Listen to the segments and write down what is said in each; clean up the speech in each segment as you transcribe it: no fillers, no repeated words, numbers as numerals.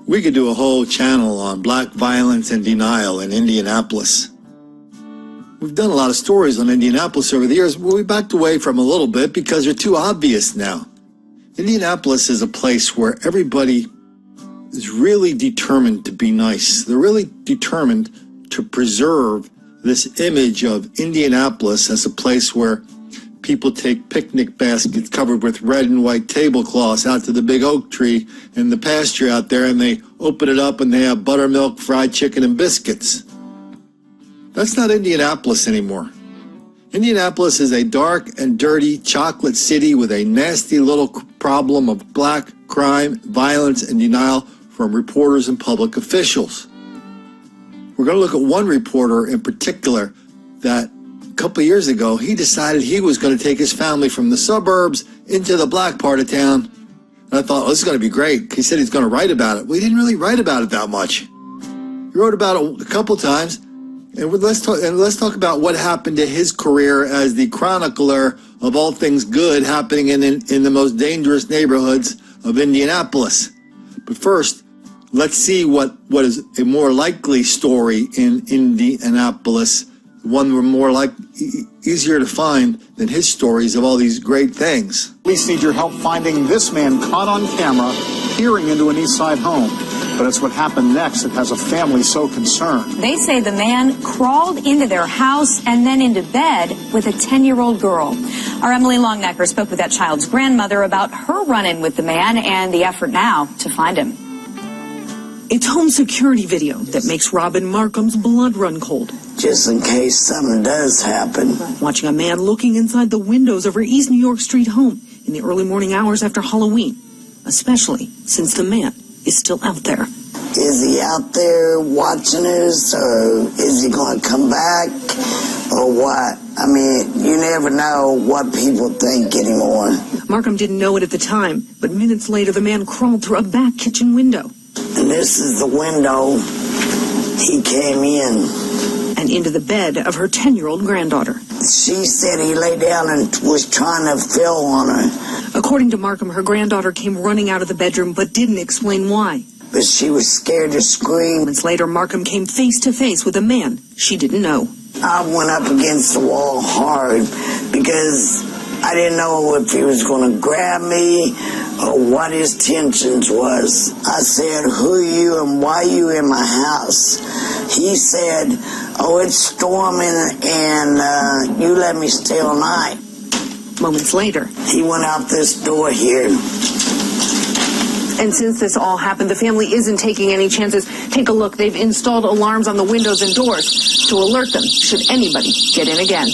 We could do a whole channel on black violence and denial in Indianapolis. We've done a lot of stories on Indianapolis over the years, but we backed away from a little bit because they're too obvious now. Indianapolis is a place where everybody is really determined to be nice. They're really determined to preserve this image of Indianapolis as a place where people take picnic baskets covered with red and white tablecloths out to the big oak tree in the pasture out there, and they open it up and they have buttermilk, fried chicken, and biscuits. That's not Indianapolis anymore. Indianapolis is a dark and dirty chocolate city with a nasty little problem of black crime, violence, and denial from reporters and public officials. We're going to look at one reporter in particular that a couple of years ago, he decided he was going to take his family from the suburbs into the black part of town. And I thought, oh, this is going to be great. He said he's going to write about it. We didn't really write about it that much. He wrote about it a couple times. And let's talk about what happened to his career as the chronicler of all things good happening in the most dangerous neighborhoods of Indianapolis. But first, let's see what is a more likely story in Indianapolis, one we're easier to find than his stories of all these great things. Police need your help finding this man caught on camera peering into an East Side home. But it's what happened next that has a family so concerned. They say the man crawled into their house and then into bed with a 10-year-old girl. Our Emily Longnecker spoke with that child's grandmother about her run-in with the man and the effort now to find him. It's home security video that makes Robin Markham's blood run cold. Just in case something does happen. Watching a man looking inside the windows of her East New York Street home in the early morning hours after Halloween, especially since the man is still out there. Is he out there watching us, or is he going to come back, or what? I mean, you never know what people think anymore. Markham didn't know it at the time, but minutes later the man crawled through a back kitchen window. And this is the window he came in. And into the bed of her 10-year-old granddaughter. She said he lay down and was trying to feel on her. According to Markham, her granddaughter came running out of the bedroom but didn't explain why. But she was scared to scream. Moments later, Markham came face to face with a man she didn't know. I went up against the wall hard because I didn't know if he was going to grab me or what his intentions was. I said, who are you and why are you in my house? He said, oh, it's storming and you let me stay all night. Moments later, he went out this door here. And since this all happened, the family isn't taking any chances. Take a look. They've installed alarms on the windows and doors to alert them should anybody get in again.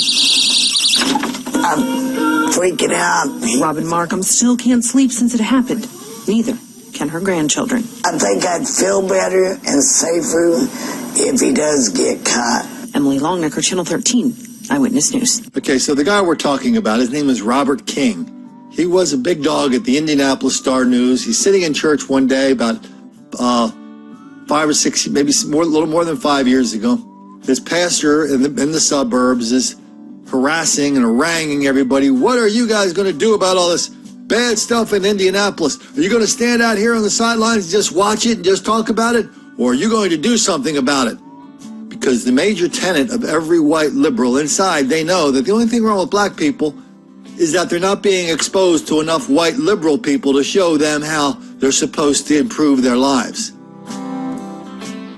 I'm freaking out. Robin Markham still can't sleep since it happened. Neither can her grandchildren. I think I'd feel better and safer if he does get caught. Emily Longnecker, Channel 13, Eyewitness News. Okay, so the guy we're talking about, his name is Robert King. He was a big dog at the Indianapolis Star News. He's sitting in church one day about 5 or 6, maybe more, a little more than 5 years ago. His pastor in the suburbs is harassing and haranguing everybody. What are you guys going to do about all this bad stuff in Indianapolis? Are you going to stand out here on the sidelines and just watch it and just talk about it? Or are you going to do something about it? Because the major tenet of every white liberal inside, they know that the only thing wrong with black people is that they're not being exposed to enough white liberal people to show them how they're supposed to improve their lives.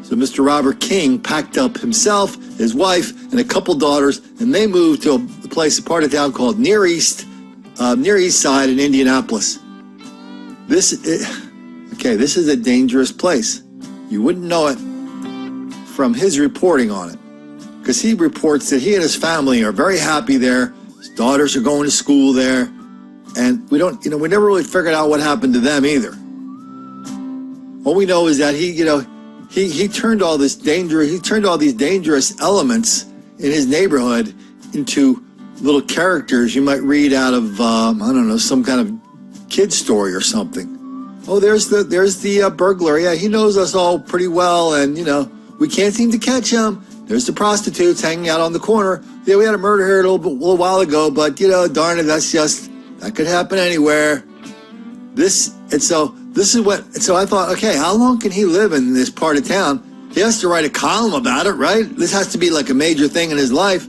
So Mr. Robert King packed up himself, his wife, and a couple daughters, and they moved to a part of town called Near East Side in Indianapolis. This is a dangerous place. You wouldn't know it from his reporting on it, because he reports that he and his family are very happy there. His daughters are going to school there, and we never really figured out what happened to them either. All we know is that he turned all these dangerous elements in his neighborhood into little characters you might read out of some kind of kid story or something. Oh, there's the burglar. Yeah, he knows us all pretty well, and we can't seem to catch him. There's the prostitutes hanging out on the corner. Yeah, we had a murder here a little while ago, but darn it, that could happen anywhere. So So I thought, okay, how long can he live in this part of town? He has to write a column about it, right? This has to be like a major thing in his life.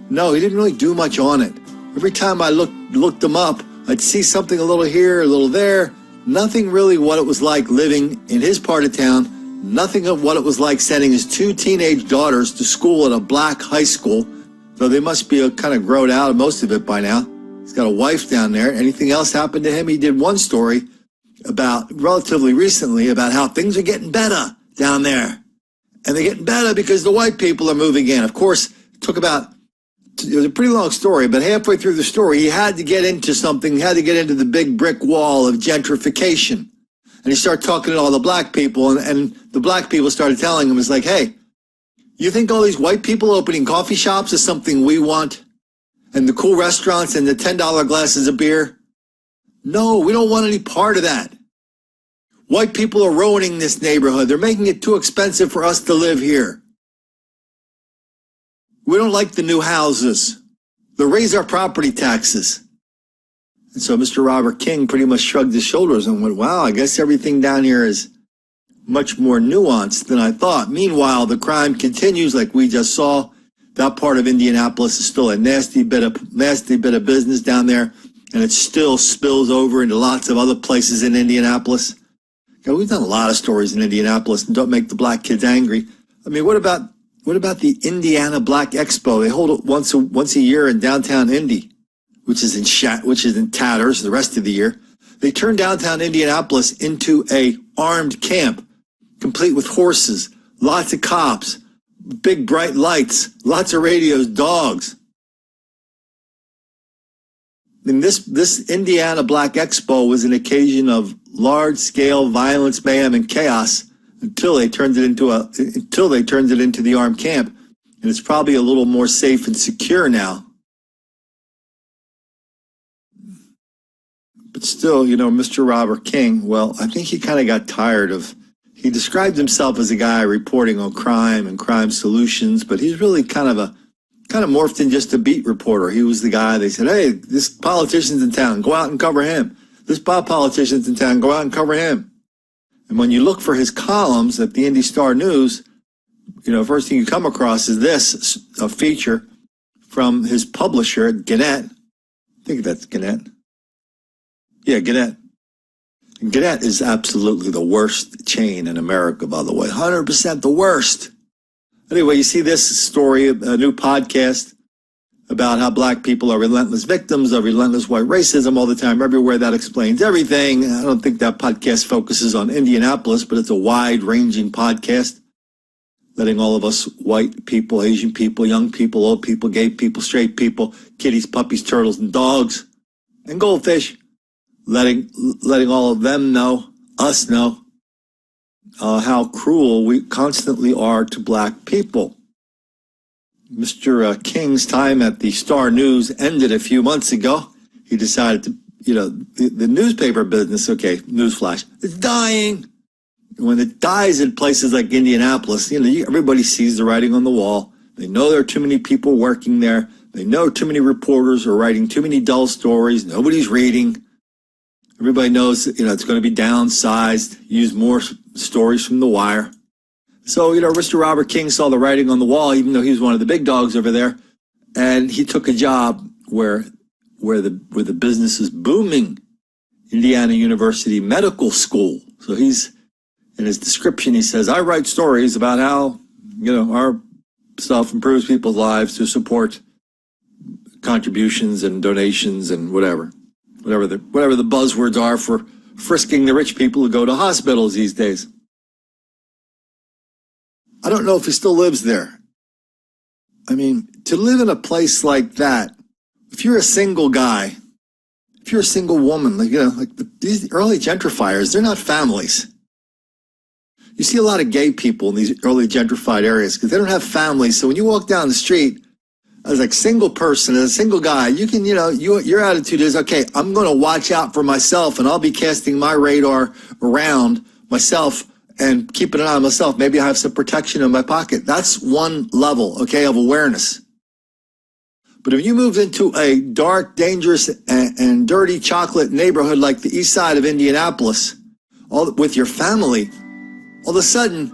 No, he didn't really do much on it. Every time I looked him up, I'd see something a little here, a little there. Nothing really what it was like living in his part of town. Nothing of what it was like sending his 2 teenage daughters to school at a black high school. So they must be kind of growed out of most of it by now. He's got a wife down there. Anything else happened to him? He did one story about relatively recently about how things are getting better down there. And they're getting better because the white people are moving in. Of course, it was a pretty long story, but halfway through the story, he had to get into something. He had to get into the big brick wall of gentrification. And he started talking to all the black people, and the black people started telling him, it's like, hey, you think all these white people opening coffee shops is something we want? And the cool restaurants and the $10 glasses of beer? No, we don't want any part of that. White people are ruining this neighborhood. They're making it too expensive for us to live here. We don't like the new houses. They'll raise our property taxes. And so Mr. Robert King pretty much shrugged his shoulders and went, wow, I guess everything down here is much more nuanced than I thought. Meanwhile, the crime continues like we just saw. That part of Indianapolis is still a nasty bit of business down there, and it still spills over into lots of other places in Indianapolis. God, we've done a lot of stories in Indianapolis, and don't make the black kids angry. I mean, what about the Indiana Black Expo? They hold it once a year in downtown Indy, which is in tatters the rest of the year. They turned downtown Indianapolis into a armed camp, complete with horses, lots of cops, big bright lights, lots of radios, dogs. And this Indiana Black Expo was an occasion of large-scale violence, mayhem, and chaos until they turned it into the armed camp, and it's probably a little more safe and secure now. But still, Mr. Robert King, well, I think he kind of got tired of. He described himself as a guy reporting on crime and crime solutions, but he's really kind of morphed in just a beat reporter. He was the guy they said, hey, this politician's in town, go out and cover him. This politician's in town, go out and cover him. And when you look for his columns at the Indy Star News, first thing you come across is a feature from his publisher, Gannett. I think that's Gannett. Yeah, Gannett. And Gannett is absolutely the worst chain in America, by the way. 100% the worst. Anyway, you see this story, a new podcast about how black people are relentless victims of relentless white racism all the time, everywhere. That explains everything. I don't think that podcast focuses on Indianapolis, but it's a wide-ranging podcast, letting all of us white people, Asian people, young people, old people, gay people, straight people, kitties, puppies, turtles, and dogs, and goldfish, letting all of them know, us know, how cruel we constantly are to black people. Mr. King's time at the Star News ended a few months ago. He decided to, the newspaper business, okay, newsflash, it's dying. When it dies in places like Indianapolis, everybody sees the writing on the wall. They know there are too many people working there. They know too many reporters are writing too many dull stories. Nobody's reading. Everybody knows, it's going to be downsized, use more stories from The Wire. So, Mr. Robert King saw the writing on the wall, even though he was one of the big dogs over there, and he took a job where the business is booming, Indiana University Medical School. So he's, in his description, he says, I write stories about how, our stuff improves people's lives to support contributions and donations and whatever the buzzwords are for frisking the rich people who go to hospitals these days. I don't know if he still lives there. I mean, to live in a place like that, if you're a single guy, if you're a single woman, these early gentrifiers, they're not families. You see a lot of gay people in these early gentrified areas because they don't have families. So when you walk down the street as a single person, as a single guy, you can, your attitude is, okay, I'm going to watch out for myself and I'll be casting my radar around myself and keeping an eye on myself. Maybe I have some protection in my pocket. That's one level, okay, of awareness. But if you moved into a dark, dangerous, and dirty chocolate neighborhood like the east side of Indianapolis, with your family, all of a sudden,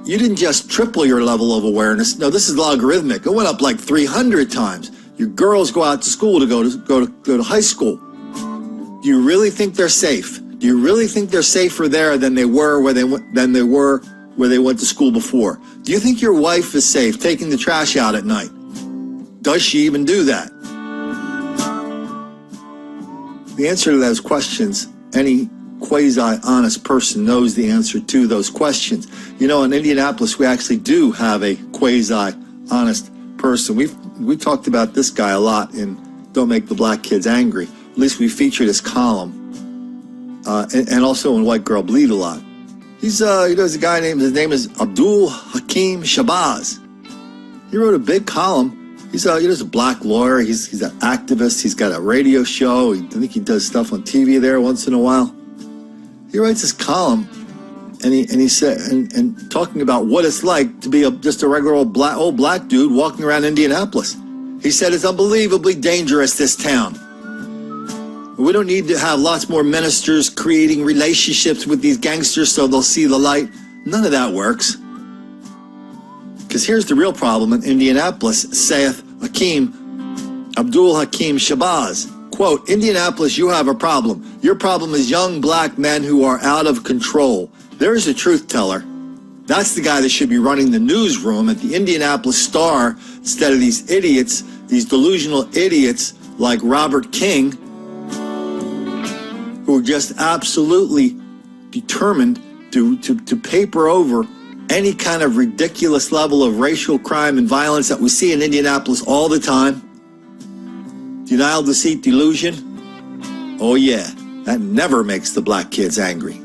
you didn't just triple your level of awareness. No, this is logarithmic. It went up like 300 times. Your girls go out to school to go to high school. Do you really think they're safe? Do you really think they're safer there than they were where they went to school before? Do you think your wife is safe taking the trash out at night? Does she even do that? The answer to those questions, any quasi-honest person knows the answer to those questions. You know, in Indianapolis, we actually do have a quasi-honest person. We talked about this guy a lot in Don't Make the Black Kids Angry. At least we featured his column, and also in White Girl Bleed a lot. He knows a guy named, his name is Abdul Hakim Shabazz. He wrote a big column. He's a black lawyer. He's an activist. He's got a radio show. I think he does stuff on TV there once in a while. He writes this column, and he said, and talking about what it's like to be just a regular old black dude walking around Indianapolis. He said it's unbelievably dangerous, this town. We don't need to have lots more ministers creating relationships with these gangsters so they'll see the light. None of that works. Because here's the real problem in Indianapolis, saith Abdul Hakim Shabazz. Quote, Indianapolis, you have a problem. Your problem is young black men who are out of control. There's a truth teller. That's the guy that should be running the newsroom at the Indianapolis Star instead of these idiots, these delusional idiots like Robert King, who are just absolutely determined to paper over any kind of ridiculous level of racial crime and violence that we see in Indianapolis all the time. Denial, deceit, delusion. Oh yeah, that never makes the black kids angry.